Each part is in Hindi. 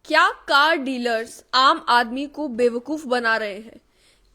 क्या कार डीलर्स आम आदमी को बेवकूफ बना रहे हैं?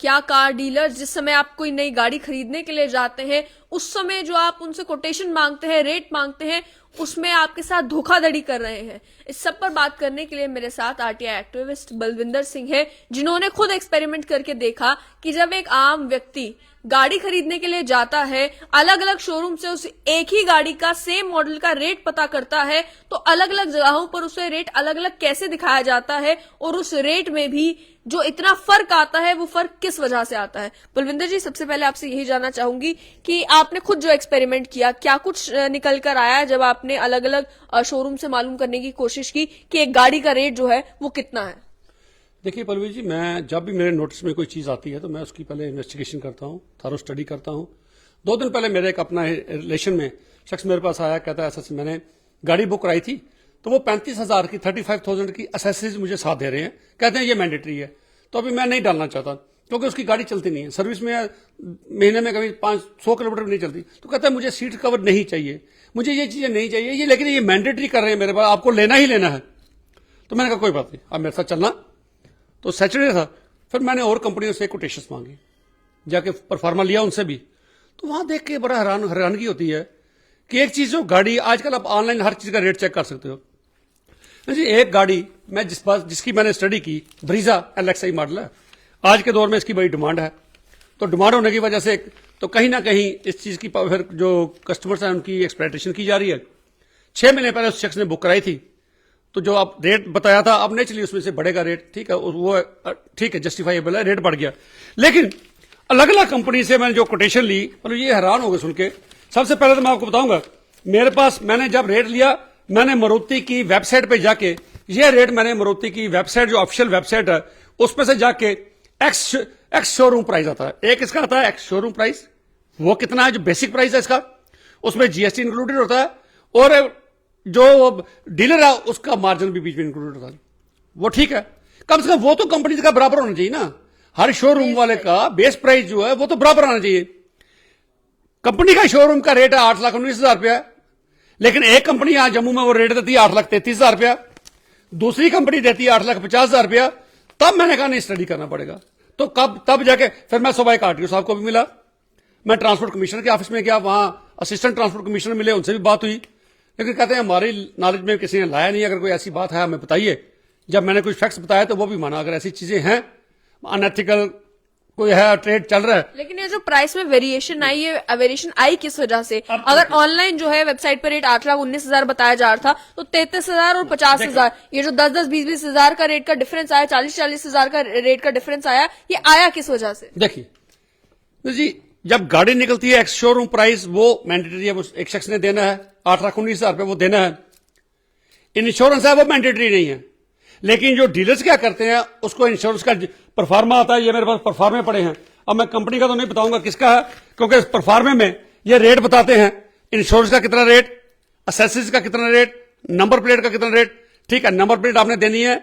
क्या कार डीलर्स जिस समय आप कोई नई गाड़ी खरीदने के लिए जाते हैं उस समय जो आप उनसे कोटेशन मांगते हैं, रेट मांगते हैं, उसमें आपके साथ धोखाधड़ी कर रहे हैं? इस सब पर बात करने के लिए मेरे साथ आरटीआई एक्टिविस्ट बलविंदर सिंह है, जिन्होंने खुद एक्सपेरिमेंट करके देखा कि जब एक आम व्यक्ति गाड़ी खरीदने के लिए जाता है, अलग अलग शोरूम से उस एक ही गाड़ी का सेम मॉडल का रेट पता करता है, तो अलग अलग जगहों पर उसे रेट अलग अलग कैसे दिखाया जाता है और उस रेट में भी जो इतना फर्क आता है वो फर्क किस वजह से आता है? बलविंदर जी, सबसे पहले आपसे यही जानना चाहूंगी कि आपने खुद जो एक्सपेरिमेंट किया, क्या कुछ निकल कर आया जब आपने अलग अलग शोरूम से मालूम करने की कोशिश की कि एक गाड़ी का रेट जो है वो कितना है? देखिए पल्लवी जी, मैं जब भी मेरे नोटिस में कोई चीज आती है तो मैं उसकी पहले इन्वेस्टिगेशन करता हूँ, थॉरो स्टडी करता हूँ। 2 दिन पहले मेरे एक अपना रिलेशन में शख्स मेरे पास आया, कहता है ऐसा मैंने गाड़ी बुक कराई थी तो वो 35,000 की 35,000 की एसेसरीज मुझे साथ दे रहे हैं, कहते हैं ये मैंडेटरी है। तो अभी मैं नहीं डालना चाहता क्योंकि उसकी गाड़ी चलती नहीं है, सर्विस में महीने में कभी 500 किलोमीटर भी नहीं चलती। तो कहता है मुझे सीट कवर नहीं चाहिए, मुझे ये चीजें नहीं चाहिए, ये लेकिन ये मैंडेटरी कर रहे हैं मेरे पास, आपको लेना ही लेना है। तो मैंने कहा कोई बात नहीं, आप मेरे साथ चलना। तो सैटरडे था, फिर मैंने और कंपनियों से कोटेशंस मांगी, जाके परफॉर्मा लिया उनसे भी। तो वहां देख के बड़ा हैरानगी होती है कि एक चीज जो गाड़ी आजकल आप ऑनलाइन हर चीज का रेट चेक कर सकते हो जी। एक गाड़ी मैं जिसकी मैंने स्टडी की, ब्रीजा LXi मॉडल है, आज के दौर में इसकी बड़ी डिमांड है। तो डिमांड होने की वजह से तो कहीं ना कहीं इस चीज की फिर जो कस्टमर्स हैं उनकी एक्सपेक्टेशन की जा रही है। 6 महीने पहले उस शख्स ने बुक कराई थी, तो जो आप रेट बताया था अब नेचुरली उसमें से बढ़ेगा रेट, ठीक है, वो ठीक है, जस्टिफाइबल है, रेट बढ़ गया। लेकिन अलग अलग कंपनी से मैंने जो कोटेशन ली, मतलब ये हैरान हो गए सुन के। सबसे पहले तो मैं आपको बताऊंगा, मेरे पास मैंने जब रेट लिया, मैंने मारुति की वेबसाइट पे जाके ये रेट, मैंने मारुति की वेबसाइट जो ऑफिशियल वेबसाइट है उसमें से जाके एक्स शोरूम प्राइस आता है, एक इसका आता है एक्स शोरूम प्राइस, वो कितना है जो बेसिक प्राइस है इसका, उसमें GST इंक्लूडेड होता है और जो डीलर है उसका मार्जिन भी बीच में इंक्लूडेड होता है। वो ठीक है, कम से कम वो तो कंपनी का बराबर होना चाहिए ना। हर शोरूम वाले का बेस प्राइस जो है वो तो बराबर आना चाहिए। कंपनी का शोरूम का रेट है 8,19,000 रुपया, लेकिन एक कंपनी यहां जम्मू में वो रेट देती है 8,33,000 रुपया, दूसरी कंपनी देती है 8,50,000 रुपया। तब मैंने कहा नहीं, स्टडी करना पड़ेगा। तो तब जाके फिर मैं सुबह एक RTO साहब को भी मिला, मैं ट्रांसपोर्ट कमिश्नर के ऑफिस में गया, वहां असिस्टेंट ट्रांसपोर्ट कमिश्नर मिले, उनसे भी बात हुई, लेकिन कहते हैं हमारी नॉलेज में किसी ने लाया नहीं, अगर कोई ऐसी बात है हमें बताइए। जब मैंने कुछ फैक्ट्स बताया तो वो भी माना, अगर ऐसी चीजें हैं, अनएथिकल कोई है, ट्रेड चल रहा है। लेकिन ये जो प्राइस में वेरिएशन आई, ये वेरिएशन आई किस वजह से? अगर ऑनलाइन जो है वेबसाइट पर रेट 8,19,000 बताया जा रहा था, तो 33,000 और 50,000, ये जो 10,000 20,000 हजार का रेट का डिफरेंस आया, 40,000 हजार का रेट का डिफरेंस आया, ये आया किस वजह से? देखिए जी, जब गाड़ी निकलती है एक्स शोरूम प्राइस वो मैंडेटरी है, वो एक शख्स ने देना है, 8,19,000 रुपये वो देना है। इंश्योरेंस है वो मैंडेटरी नहीं है। लेकिन जो डीलर्स क्या करते हैं, उसको इंश्योरेंस का परफॉर्मा आता है, ये मेरे पास परफॉर्मे पड़े हैं। अब मैं कंपनी का तो नहीं बताऊंगा किसका है, क्योंकि इस परफॉर्मे में ये रेट बताते हैं, इंश्योरेंस का कितना रेट, एसेसरीज का कितना रेट, नंबर प्लेट का कितना रेट। ठीक है, नंबर प्लेट आपने देनी है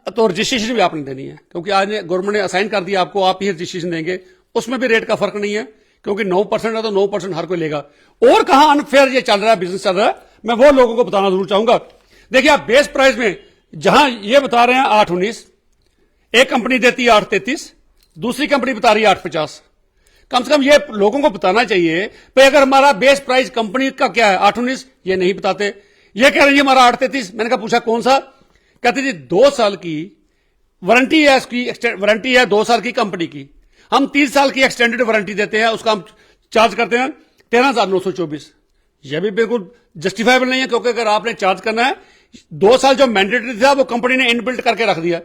तो रजिस्ट्रेशन भी आपने देनी है, क्योंकि आज गवर्नमेंट ने असाइन कर दिया आपको, आप ही रजिस्ट्रेशन देंगे, उसमें भी रेट का फर्क नहीं है, क्योंकि 9% है तो 9% हर कोई लेगा। और कहां अनफेयर ये चल रहा है, बिजनेस चल रहा है, मैं वो लोगों को बताना जरूर चाहूंगा। देखिए, आप बेस प्राइस में जहां ये बता रहे हैं 8,19, एक कंपनी देती है 8,33, दूसरी कंपनी बता रही है 8,50। कम से कम ये लोगों को बताना चाहिए भाई, अगर हमारा बेस प्राइस कंपनी का क्या है 8,19, ये नहीं बताते, ये कह रहे हैं हमारा 8,33। मैंने कहा पूछा कौन सा, कहते जी 2 साल की वारंटी है, उसकी वारंटी है 2 साल की कंपनी की, हम 3 साल की एक्सटेंडेड वारंटी देते हैं, उसका हम चार्ज करते हैं 13,924। यह भी बिल्कुल जस्टिफाइबल नहीं है, क्योंकि अगर आपने चार्ज करना है, 2 साल जो मैंडेटरी था वो कंपनी ने इनबिल्ट करके रख दिया,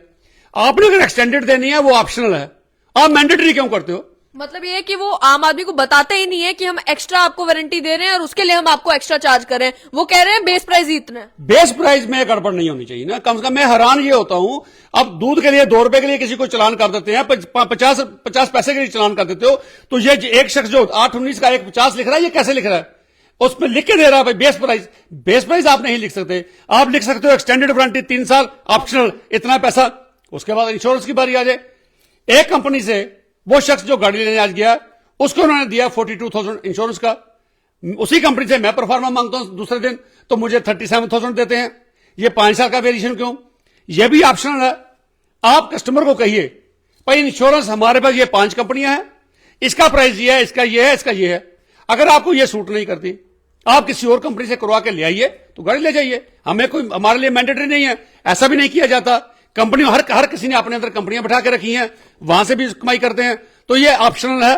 आपने अगर एक्सटेंडेड देनी है वो ऑप्शनल है, आप मैंडेटरी क्यों करते हो? मतलब ये है कि वो आम आदमी को बताते ही नहीं है कि हम एक्स्ट्रा आपको वारंटी दे रहे हैं और उसके लिए हम आपको एक्स्ट्रा चार्ज कर रहे हैं। वो कह रहे हैं बेस प्राइस ही इतना है। बेस प्राइस में गड़बड़ नहीं होनी चाहिए ना, कम से कम। मैं हैरान ये होता हूं, अब दूध के लिए 2 रुपए के लिए किसी को चलान कर देते हैं, 50 पैसे के लिए चलान कर देते हो, तो ये एक शख्स जो 8,19 का 1,50 लिख रहा है, ये कैसे लिख रहा है? उसमें लिख के दे रहा है भाई बेस प्राइस। बेस प्राइस आप नहीं लिख सकते, आप लिख सकते हो एक्सटेंडेड वारंटी 3 साल, ऑप्शनल इतना पैसा। उसके बाद इंश्योरेंस की बारी आ जाए, एक कंपनी से वो शख्स जो गाड़ी लेने आज गया, उसको उन्होंने दिया 42,000 इंश्योरेंस का, उसी कंपनी से मैं परफॉर्मा मांगता हूं दूसरे दिन, तो मुझे 37,000 देते हैं। ये 5 साल का वेरिएशन क्यों? यह भी ऑप्शनल है। आप कस्टमर को कहिए भाई इंश्योरेंस हमारे पास ये 5 कंपनियां हैं, इसका प्राइस ये है, इसका ये है, इसका ये है। अगर आपको ये सूट नहीं करती, आप किसी और कंपनी से करवा के ले आइए तो गाड़ी ले जाइए। हमें कोई, हमारे लिए मैंडेटरी नहीं है, ऐसा भी नहीं किया जाता। कंपनी हर किसी ने अपने अंदर कंपनियां बैठा के रखी हैं, वहां से भी कमाई करते हैं। तो ये ऑप्शनल है,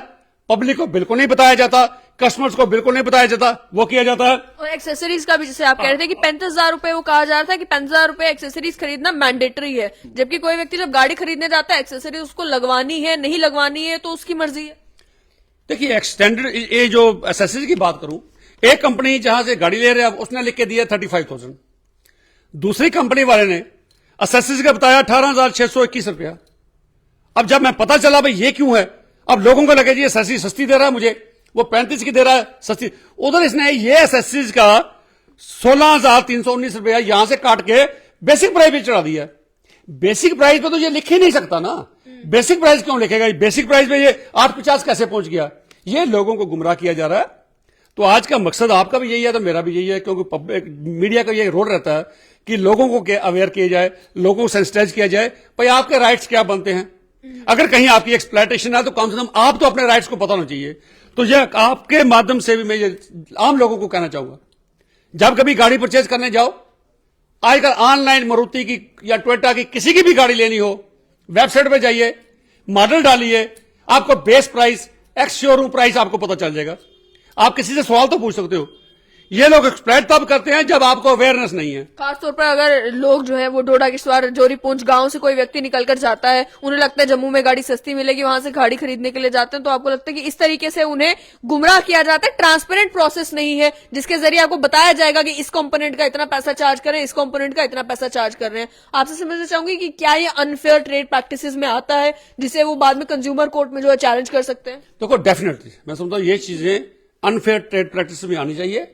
पब्लिक को बिल्कुल नहीं बताया जाता, कस्टमर्स को बिल्कुल नहीं बताया जाता, वो किया जाता है। और एक्सेसरीज का भी जैसे आप कह रहे थे कि 35,000 रुपए, वो कहा जा रहा था कि 35,000 रुपए एक्सेसरीज खरीदना मैंडेटरी है, जबकि कोई व्यक्ति जब गाड़ी खरीदने जाता है एक्सेसरीज उसको लगवानी है नहीं लगवानी है तो उसकी मर्जी है। देखिए एक्सटेंडेड, ये जो एक्सेसरीज की बात करूं, एक कंपनी जहां से गाड़ी ले रहे हैं उसने लिख के दिया 35,000, दूसरी कंपनी वाले ने एक्सेसरीज का बताया 18,621 रुपया। अब जब मैं पता चला भाई ये क्यों है, अब लोगों को लगे जी एक्सेसरीज सस्ती दे रहा है मुझे, वो 35 की दे रहा है सस्ती, उधर इसने ये एक्सेसरीज का 16,319 रुपया यहां से काट के बेसिक प्राइस पे चढ़ा दिया। बेसिक प्राइस पे तो ये लिख ही नहीं सकता ना, बेसिक प्राइस क्यों लिखेगा? बेसिक प्राइस पे ये 850 कैसे पहुंच गया? ये लोगों को गुमराह किया जा रहा है। तो आज का मकसद आपका भी यही है, तो मेरा भी यही है, क्योंकि पब्लिक मीडिया का ये रोल रहता है कि लोगों को अवेयर किया जाए, लोगों को सेंसिटाइज किया जाए, भाई आपके राइट्स क्या बनते हैं। अगर कहीं आपकी एक्सप्लॉयटेशन है तो कम से कम आप तो अपने राइट्स को पता होना चाहिए। तो यह आपके माध्यम से भी मैं ये आम लोगों को कहना चाहूंगा, जब कभी गाड़ी परचेज करने जाओ, आजकल ऑनलाइन मारुति की या टोयोटा की किसी की भी गाड़ी लेनी हो, वेबसाइट पे जाइए, मॉडल डालिए, आपको base price, ex showroom price आपको पता चल जाएगा। आप किसी से सवाल तो पूछ सकते हो। ये लोग एक्सप्लॉइट तब करते हैं जब आपको अवेयरनेस नहीं है। खासतौर पर अगर लोग जो है वो डोडा किश्तवाड़ जोरी पूंछ गांव से कोई व्यक्ति निकल कर जाता है, उन्हें लगता है जम्मू में गाड़ी सस्ती मिलेगी, वहां से गाड़ी खरीदने के लिए जाते हैं, तो आपको लगता है कि इस तरीके से उन्हें गुमराह किया जाता है। ट्रांसपेरेंट प्रोसेस नहीं है जिसके जरिए आपको बताया जाएगा कि इस कंपोनेंट का इतना पैसा चार्ज करें, इस कंपोनेंट का इतना पैसा चार्ज कर रहे हैं। आपसे समझना चाहूंगी कि क्या ये अनफेयर ट्रेड प्रैक्टिसेस में आता है जिसे वो बाद में कंज्यूमर कोर्ट में जो है चैलेंज कर सकते हैं? देखो डेफिनेटली मैं समझता हूं ये चीजें अनफेयर ट्रेड प्रैक्टिस में आनी चाहिए,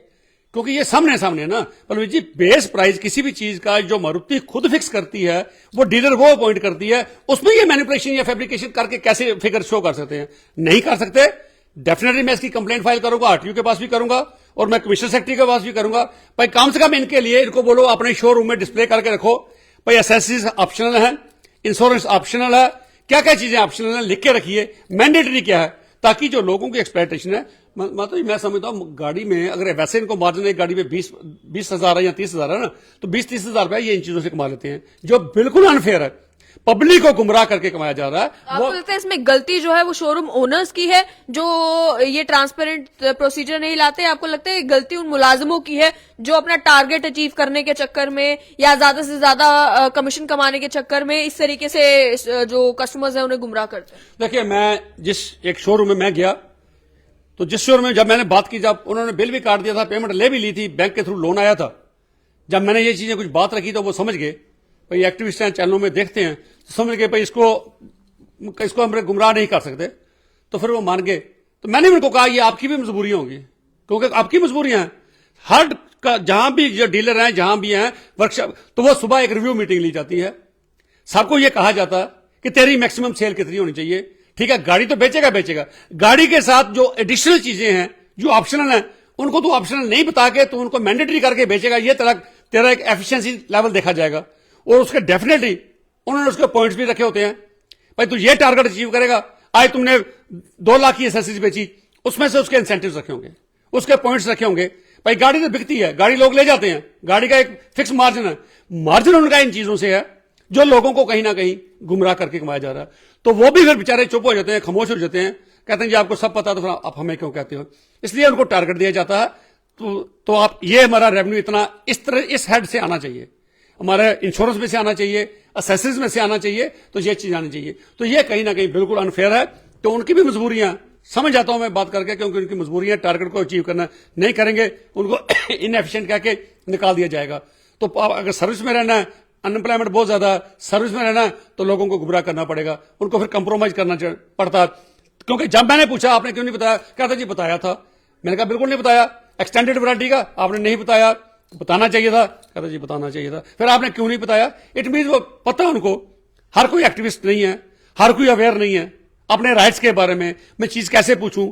क्योंकि ये सामने है ना। पलवी जी, बेस प्राइस किसी भी चीज का जो मारुति खुद फिक्स करती है, वो डीलर वो अपॉइंट करती है, उसमें ये मैनिपुलेशन या फैब्रिकेशन करके कैसे फिगर शो कर सकते हैं? नहीं कर सकते। डेफिनेटली मैं इसकी कंप्लेंट फाइल करूंगा, आरटीओ के पास भी करूंगा और मैं कमिश्नर सेक्रेटरी के पास भी करूंगा। भाई कम से कम इनके लिए इनको बोलो अपने शोरूम में डिस्प्ले करके रखो, भाई एक्सेसरीज ऑप्शनल है, इंश्योरेंस ऑप्शनल है, क्या क्या चीजें ऑप्शनल है लिख के रखिए, मैंडेटरी क्या है, ताकि जो लोगों की एक्सप्लॉयटेशन है, मतलब मैं समझता हूं गाड़ी में अगर वैसे इनको मार्जिन एक गाड़ी में 20,000 है या 30,000 है ना, तो 20-30,000 रुपया ये इन चीजों से कमा लेते हैं, जो बिल्कुल अनफेयर है, पब्लिक को गुमराह करके कमाया जा रहा है। आपको लगता है इसमें गलती जो है वो शोरूम ओनर्स की है जो ये ट्रांसपेरेंट प्रोसीजर नहीं लाते? आपको लगता है गलती उन मुलाजिमों की है जो अपना टारगेट अचीव करने के चक्कर में या ज्यादा से ज्यादा कमीशन कमाने के चक्कर में इस तरीके से जो कस्टमर्स है उन्हें गुमराह करते हैं? देखिए, मैं जिस एक शोरूम में मैं गया, तो जिस शोरूम में जब मैंने बात की, जब उन्होंने बिल भी काट दिया था, पेमेंट ले भी ली थी, बैंक के थ्रू लोन आया था, जब मैंने ये चीजें कुछ बात रखी तो वो समझ गए, भाई एक्टिविस्ट हैं, चैनलों में देखते हैं, तो समझ गए भाई इसको हम गुमराह नहीं कर सकते, तो फिर वो मान गए। तो मैंने भी उनको कहा ये आपकी भी मजबूरियां होंगी, क्योंकि आपकी मजबूरियां हैं। हर जहां भी जो डीलर हैं, जहां भी हैं वर्कशॉप, तो वो सुबह एक रिव्यू मीटिंग ली जाती है, सबको ये कहा जाता है कि तेरी मैक्सिमम सेल कितनी होनी चाहिए। ठीक है, गाड़ी तो बेचेगा, गाड़ी के साथ जो एडिशनल चीजें हैं, जो ऑप्शनल हैं, उनको तो ऑप्शनल नहीं बता के तो उनको मैंडेटरी करके बेचेगा। ये तेरा एक एफिशिएंसी लेवल देखा जाएगा, और उसके डेफिनेटली उन्होंने उसके पॉइंट्स भी रखे होते हैं। भाई तू ये टारगेट अचीव करेगा, आज तुमने 2 लाख की एसेसरीज बेची, उसमें से उसके इंसेंटिव्स रखे होंगे, उसके पॉइंट्स रखे होंगे। भाई गाड़ी तो बिकती है, गाड़ी लोग ले जाते हैं, गाड़ी का एक फिक्स मार्जिन है, मार्जिन उनका इन चीजों से है जो लोगों को कहीं ना कहीं गुमराह करके कमाया जा रहा है। तो वो भी फिर बेचारे चुप हो जाते हैं, खामोश हो जाते हैं, कहते हैं जी आपको सब पता, तो फिर आप हमें क्यों कहते हो? इसलिए उनको टारगेट दिया जाता है। तो आप ये हमारा रेवेन्यू इतना इस तरह इस हेड से आना चाहिए, हमारे इंश्योरेंस में से आना चाहिए, एसेसरीज में से आना चाहिए, तो ये चीज आनी चाहिए। तो ये कहीं ना कहीं बिल्कुल अनफेयर है। तो उनकी भी मजबूरियां समझ जाता हूं मैं बात करके, क्योंकि उनकी मजबूरियां टारगेट को अचीव करना नहीं करेंगे, उनको इनएफिशिएंट कह के निकाल दिया जाएगा। तो अगर सर्विस में रहना है, अनएम्प्लॉयमेंट बहुत ज्यादा, सर्विस में रहना है, तो लोगों को गुमराह करना पड़ेगा, उनको फिर कंप्रोमाइज करना पड़ता। क्योंकि जब मैंने पूछा आपने क्यों नहीं बताया, कहता जी बताया था। मैंने कहा बिल्कुल नहीं बताया। एक्सटेंडेड वारंटी का आपने नहीं बताया, बताना चाहिए था। कहता जी बताना चाहिए था। फिर आपने क्यों नहीं बताया? इट मीन वो पता उनको, हर कोई एक्टिविस्ट नहीं है, हर कोई अवेयर नहीं है अपने राइट्स के बारे में। मैं चीज कैसे पूछूं,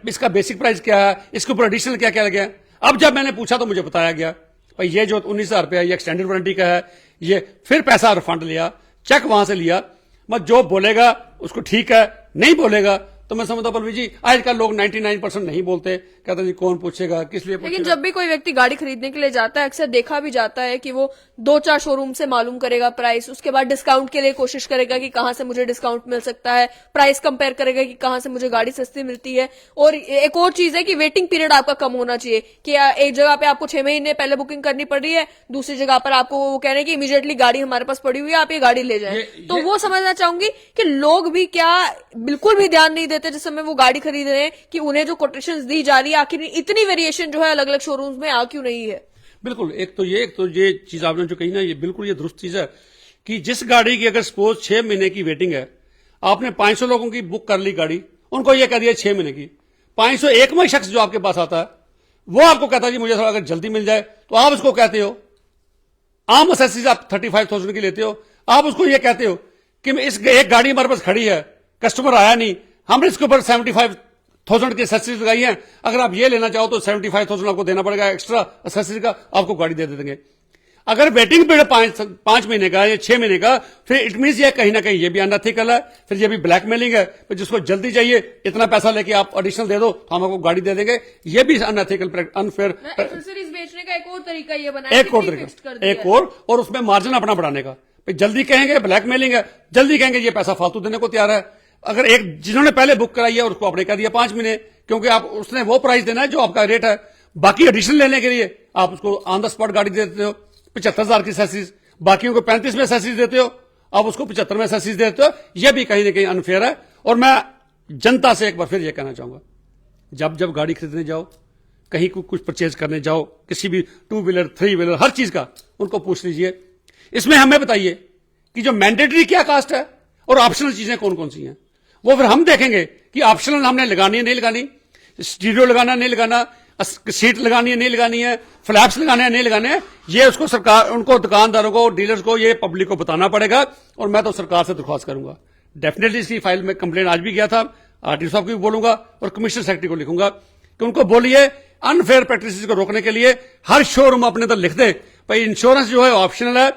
इसका बेसिक प्राइस क्या है, इसके ऊपर एडिशनल क्या क्या लगे। अब जब मैंने पूछा तो मुझे बताया गया भाई ये जो 19,000 रुपया ये एक्सटेंडेड वारंटी का है, ये फिर पैसा रिफंड लिया, चेक वहां से लिया। मत जो बोलेगा उसको ठीक है, नहीं बोलेगा तो मैं समझता पलवी जी आजकल लोग 99% नहीं बोलते, कहते जी कौन पूछेगा, किस लिए लेकिन पूछेगा। जब भी कोई व्यक्ति गाड़ी खरीदने के लिए जाता है अक्सर देखा भी जाता है कि वो 2-4 शोरूम से मालूम करेगा प्राइस, उसके बाद डिस्काउंट के लिए कोशिश करेगा कि कहां से मुझे डिस्काउंट मिल सकता है, प्राइस कंपेयर करेगा कि कहां से मुझे गाड़ी सस्ती मिलती है। और एक और चीज है कि वेटिंग पीरियड आपका कम होना चाहिए कि एक जगह पे आपको 6 महीने पहले बुकिंग करनी पड़ रही है, दूसरी जगह पर आपको वो कह रहे हैं कि इमीडिएटली गाड़ी हमारे पास पड़ी हुई है, आप ये गाड़ी ले जाएं। तो वो समझना चाहूंगी कि लोग भी क्या बिल्कुल भी ध्यान नहीं देते जिस समय वो गाड़ी खरीद रहे हैं कि उन्हें जो कोटेशंस दी जा रही है आखिर इतनी वेरिएशन जो है अलग अलग शोरूम्स में आ क्यों नहीं है। बिल्कुल, एक तो ये चीज आपने जो कही ना, ये बिल्कुल ये दुरुस्त चीज है कि जिस गाड़ी की अगर सपोज 6 महीने की वेटिंग है, आपने 500 लोगों की बुक कर ली गाड़ी, उनको ये कह दिया 6 महीने की, 501वां शख्स जो आपके पास आता है वो आपको कहता है जी मुझे थोड़ा अगर जल्दी मिल जाए, तो आप उसको कहते हो, आम असेसरीज आप 35,000 की लेते हो, आप उसको ये कहते हो कि इस एक गाड़ी हमारे पास खड़ी है, कस्टमर आया नहीं, हमने इसके ऊपर 75,000 की एसेसरीज लगाई है, अगर आप ये लेना चाहो तो 75,000 आपको देना पड़ेगा एक्स्ट्रा एसेसरीज का, आपको गाड़ी दे देंगे। अगर वेटिंग पीरियड 5 महीने का या 6 महीने का, फिर इट मीन ये कहीं ना कहीं ये भी अनएथिकल है, फिर ये भी ब्लैकमेलिंग है, फिर जिसको जल्दी चाहिए इतना पैसा लेके आप एडिशनल दे दो तो हम आपको गाड़ी दे देंगे, ये भी अनएथिकल अनफेयर एक्सेसरीज बेचने का एक और तरीका ये बनाया, एक और तरीका, एक और उसमें मार्जिन अपना बढ़ाने का। जल्दी कहेंगे ब्लैकमेलिंग है, जल्दी कहेंगे ये पैसा फालतू देने को तैयार है। अगर एक जिन्होंने पहले बुक कराई है उसको आपने कह दिया 5 महीने, क्योंकि आप उसने वो प्राइस देना है जो आपका रेट है, बाकी एडिशनल लेने के लिए आप उसको ऑन द स्पॉट गाड़ी दे देते हो 75,000 की एसेसरीज, बाकियों को 35 में एसेसरीज देते हो, आप उसको 75 में एसेसरीज देते हो, यह भी कहीं ना कहीं अनफेयर है। और मैं जनता से एक बार फिर यह कहना चाहूंगा, जब जब गाड़ी खरीदने जाओ, कहीं कुछ परचेज करने जाओ, किसी भी 2 व्हीलर 3 व्हीलर हर चीज का उनको पूछ लीजिए, इसमें हमें बताइए कि जो मैंडेटरी क्या कास्ट है और ऑप्शनल चीजें कौन कौन सी हैं, वो फिर हम देखेंगे कि ऑप्शनल हमने लगानी है नहीं लगानी, स्टीरियो लगाना नहीं लगाना, सीट लगानी है नहीं लगानी है, फ्लैप्स लगाने हैं नहीं लगाने हैं, ये उसको सरकार, उनको दुकानदारों को, डीलर्स को, ये पब्लिक को बताना पड़ेगा। और मैं तो सरकार से दरख्वास्त करूंगा, डेफिनेटली इसकी फाइल में कंप्लेन आज भी गया था, आरटीओ साहब को भी बोलूंगा और कमिश्नर सेक्रेटरी को लिखूंगा कि उनको बोलिए अनफेयर प्रैक्टिसेस को रोकने के लिए हर शोरूम अपने तो लिख दे भाई इंश्योरेंस जो है ऑप्शनल है,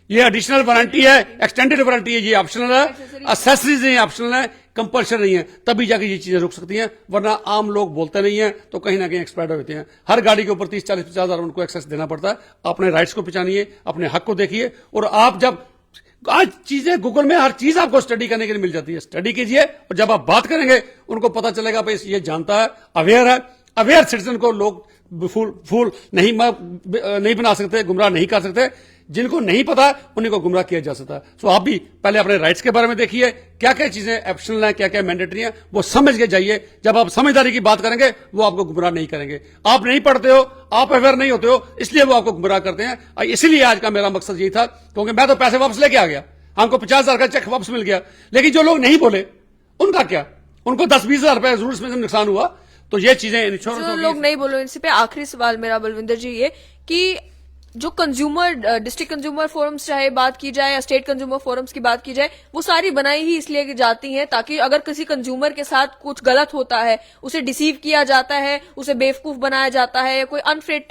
ये एडिशनल वारंटी है, एक्सटेंडेड वारंटी है, ये ऑप्शनल है, एक्सेसरीज नहीं ऑप्शनल है, कंपल्शन नहीं है, तभी जाके ये चीजें रुक सकती हैं, वरना आम लोग बोलते नहीं है तो कहीं ना कहीं एक्सपायर होते हैं। हर गाड़ी के ऊपर 30, 40, 50 हजार उनको एक्सेस देना पड़ता है। अपने राइट्स को पहचानिए, अपने हक को देखिए, और आप जब आज चीजें गूगल में हर चीज आपको स्टडी करने के लिए मिल जाती है, स्टडी कीजिए, और जब आप बात करेंगे उनको पता चलेगा भाई ये जानता है, अवेयर सिटीजन को लोग फूल नहीं बना सकते, गुमराह नहीं कर सकते, जिनको नहीं पता उन्हीं को गुमराह किया जा सकता है। सो आप भी पहले अपने राइट्स के बारे में देखिए, क्या क्या चीजें ऑप्शनल हैं, क्या क्या मैंडेटरी हैं, वो समझ के जाइए। जब आप समझदारी की बात करेंगे वो आपको गुमराह नहीं करेंगे। आप नहीं पढ़ते हो, आप अवेयर नहीं होते हो, इसलिए वो आपको गुमराह करते हैं। इसीलिए आज का मेरा मकसद यही था, क्योंकि मैं तो पैसे वापस लेके आ गया, हमको 50,000 का चेक वापस मिल गया, लेकिन जो लोग नहीं बोले उनका क्या, उनको 10-20 हजार रुपए जरूर इसमें नुकसान हुआ। तो ये चीजें इंश्योरेंस जो लोग नहीं बोलो, इसी पे आखिरी सवाल मेरा बलविंदर जी ये कि जो कंज्यूमर डिस्ट्रिक्ट कंज्यूमर फोरम्स चाहे बात की जाए या स्टेट कंज्यूमर फोरम्स की बात की जाए, वो सारी बनाई ही इसलिए जाती हैं ताकि अगर किसी कंज्यूमर के साथ कुछ गलत होता है, उसे डिसीव किया जाता है, उसे बेवकूफ बनाया जाता है, या कोई अनफेयर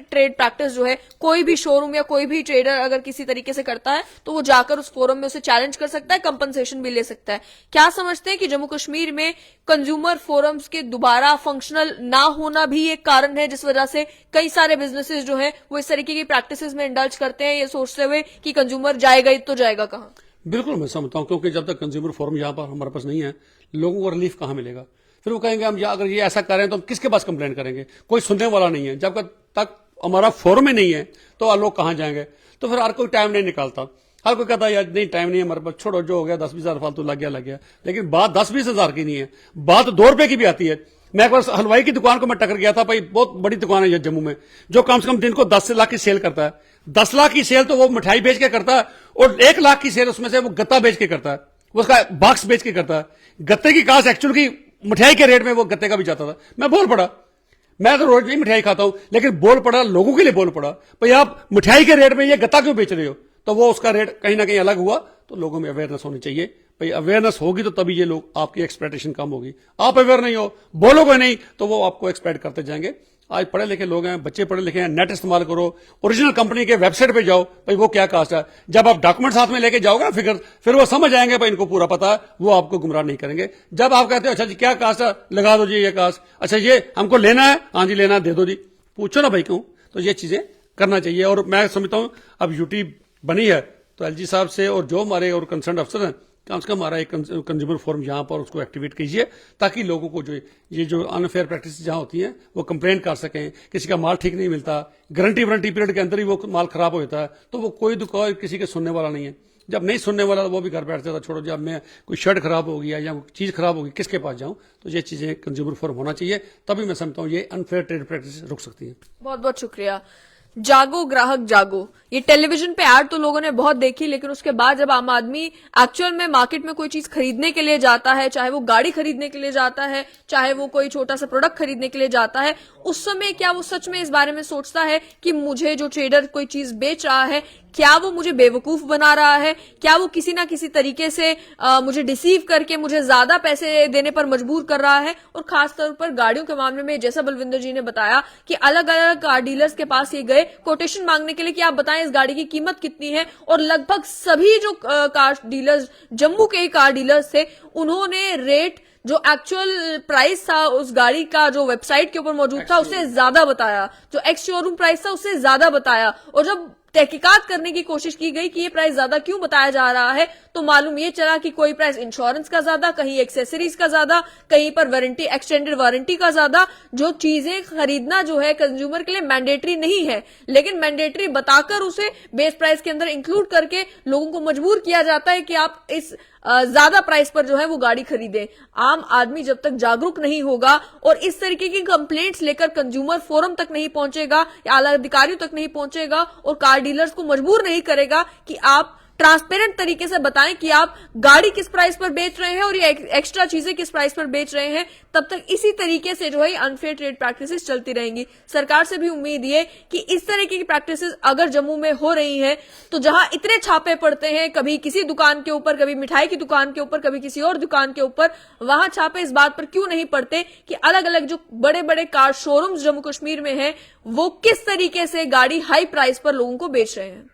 ट्रेड प्रैक्टिस जो है कोई भी शोरूम या कोई भी ट्रेडर अगर किसी तरीके से करता है तो वो जाकर उस फोरम में उसे चैलेंज कर सकता है, कंपनसेशन भी ले सकता है। क्या समझते हैं कि जम्मू कश्मीर में कंज्यूमर फोरम्स के दोबारा फंक्शनल ना होना भी एक कारण है जिस वजह से कई सारे बिजनेसेस जो है वो इस तरीके की प्रैक्टिसेस में इंडल्ज करते हैं, ये सोचते हुए कि कंज्यूमर जाएगा ही तो जाएगा कहां? बिल्कुल मैं समझता हूं, क्योंकि जब तक कंज्यूमर फोरम यहां पर हमारे पास नहीं है, लोगों को रिलीफ कहां मिलेगा? फिर वो कहेंगे हम अगर ये ऐसा कर रहे हैं तो हम किसके पास कंप्लेन करेंगे? कोई सुनने वाला नहीं है। जब तक हमारा फोरम ही नहीं है तो लोग कहां जाएंगे? तो फिर हर कोई टाइम नहीं निकालता, हर कोई कहता है यार नहीं टाइम नहीं है हमारे पास, छोड़ो जो हो गया 10-20 हजार फालतू लग गया। लेकिन बात 10-20 हजार की नहीं है, बात 2 रुपए की भी आती है। मैं एक बार हलवाई की दुकान को मैं टकर गया था, भाई बहुत बड़ी दुकान है ये जम्मू में, जो कम से कम दिन को 10 लाख की सेल करता है। 10 लाख की सेल तो वो मिठाई बेच के करता है, और 1 लाख की सेल उसमें से वो गत्ता बेच के करता है, वो उसका बॉक्स बेच के करता है। गत्ते की कास्ट एक्चुअल की मिठाई के रेट में वो गत्ते का भी जाता था। मैं बोल पड़ा, मैं तो रोज नहीं मिठाई खाता हूं, लेकिन बोल पड़ा, लोगों के लिए बोल पड़ा, भाई आप मिठाई के रेट में ये गत्ता क्यों बेच रहे हो? तो वो उसका रेट कहीं ना कहीं अलग हुआ। तो लोगों में अवेयरनेस होनी चाहिए, भाई अवेयरनेस होगी तो तभी ये लोग, आपकी एक्सपेक्टेशन कम होगी। आप अवेयर नहीं हो, बोलोगे नहीं तो वो आपको एक्सपेक्ट करते जाएंगे। आज पढ़े लिखे लोग हैं, बच्चे पढ़े लिखे हैं, नेट इस्तेमाल करो, ओरिजिनल कंपनी के वेबसाइट पे जाओ, भाई वो क्या कास्ट है। जब आप डॉक्यूमेंट साथ में लेके जाओगे ना फिर वो समझ जाएंगे, भाई इनको पूरा पता है, वो आपको गुमराह नहीं करेंगे। जब आप कहते हो अच्छा जी क्या कास्ट है, लगा दो जी ये कास्ट, अच्छा ये हमको लेना है, हाँ जी लेना है, दे दो जी, पूछो ना भाई क्यों। तो ये चीजें करना चाहिए। और मैं समझता हूं अब यूटी बनी है तो एलजी साहब से और जो हमारे और कंसर्न अफसर हैं, कम से कम हमारा एक कंज्यूमर फोरम यहां पर उसको एक्टिवेट कीजिए, ताकि लोगों को जो अनफेयर प्रैक्टिस जहां होती हैं वो कंप्लेंट कर सकें। किसी का माल ठीक नहीं मिलता, गारंटी वारंटी पीरियड के अंदर ही वो माल खराब हो जाता है, तो वो कोई दुकान किसी के सुनने वाला नहीं है। जब नहीं सुनने वाला वो भी घर बैठ जाता, छोड़ो जब मैं कोई शर्ट खराब हो गया या चीज खराब होगी किसके पास जाऊं। तो ये चीजें कंज्यूमर फोरम होना चाहिए, तभी मैं समझता हूं ये अनफेयर ट्रेड प्रैक्टिस रुक सकती है। बहुत बहुत शुक्रिया। जागो ग्राहक जागो, ये टेलीविजन पे ऐड तो लोगों ने बहुत देखी, लेकिन उसके बाद जब आम आदमी एक्चुअल में मार्केट में कोई चीज खरीदने के लिए जाता है, चाहे वो गाड़ी खरीदने के लिए जाता है, चाहे वो कोई छोटा सा प्रोडक्ट खरीदने के लिए जाता है, उस समय क्या वो सच में इस बारे में सोचता है कि मुझे जो ट्रेडर कोई चीज बेच रहा है क्या वो मुझे बेवकूफ बना रहा है, क्या वो किसी ना किसी तरीके से मुझे डिसीव करके मुझे ज्यादा पैसे देने पर मजबूर कर रहा है। और खासतौर पर गाड़ियों के मामले में जैसा बलविंदर जी ने बताया कि अलग अलग कार डीलर्स के पास ये गए कोटेशन मांगने के लिए कि आप बताएं इस गाड़ी की कीमत कितनी है, और लगभग सभी जो कार डीलर्स जम्मू के ही कार डीलर्स थे उन्होंने रेट जो एक्चुअल प्राइस था उस गाड़ी का जो वेबसाइट के ऊपर मौजूद था उससे ज्यादा बताया, जो एक्स शोरूम प्राइस था उससे ज्यादा बताया। और जब तहकीकात करने की कोशिश की गई कि ये प्राइस ज्यादा क्यों बताया जा रहा है, तो मालूम ये चला कि कोई प्राइस इंश्योरेंस का ज्यादा, कहीं एक्सेसरीज का ज्यादा, कहीं पर वारंटी एक्सटेंडेड वारंटी का ज्यादा। जो चीजें खरीदना जो है कंज्यूमर के लिए मैंडेटरी नहीं है, लेकिन मैंडेटरी बताकर उसे बेस प्राइस के अंदर इंक्लूड करके लोगों को मजबूर किया जाता है कि आप इस ज्यादा प्राइस पर जो है वो गाड़ी खरीदें। आम आदमी जब तक जागरूक नहीं होगा और इस तरीके की कंप्लेंट्स लेकर कंज्यूमर फोरम तक नहीं पहुंचेगा या आला अधिकारियों तक नहीं पहुंचेगा और कार डीलर्स को मजबूर नहीं करेगा कि आप ट्रांसपेरेंट तरीके से बताएं कि आप गाड़ी किस प्राइस पर बेच रहे हैं और ये एक्स्ट्रा चीजें किस प्राइस पर बेच रहे हैं, तब तक इसी तरीके से जो है अनफेयर ट्रेड प्रैक्टिसेस चलती रहेंगी। सरकार से भी उम्मीद ये कि इस तरीके की प्रैक्टिसेस अगर जम्मू में हो रही हैं तो जहां इतने छापे पड़ते हैं, कभी किसी दुकान के ऊपर, कभी मिठाई की दुकान के ऊपर, कभी किसी और दुकान के ऊपर, वहां छापे इस बात पर क्यों नहीं पड़ते कि अलग अलग जो बड़े बड़े कार शोरूम्स जम्मू कश्मीर में हैं वो किस तरीके से गाड़ी हाई प्राइस पर लोगों को बेच रहे हैं।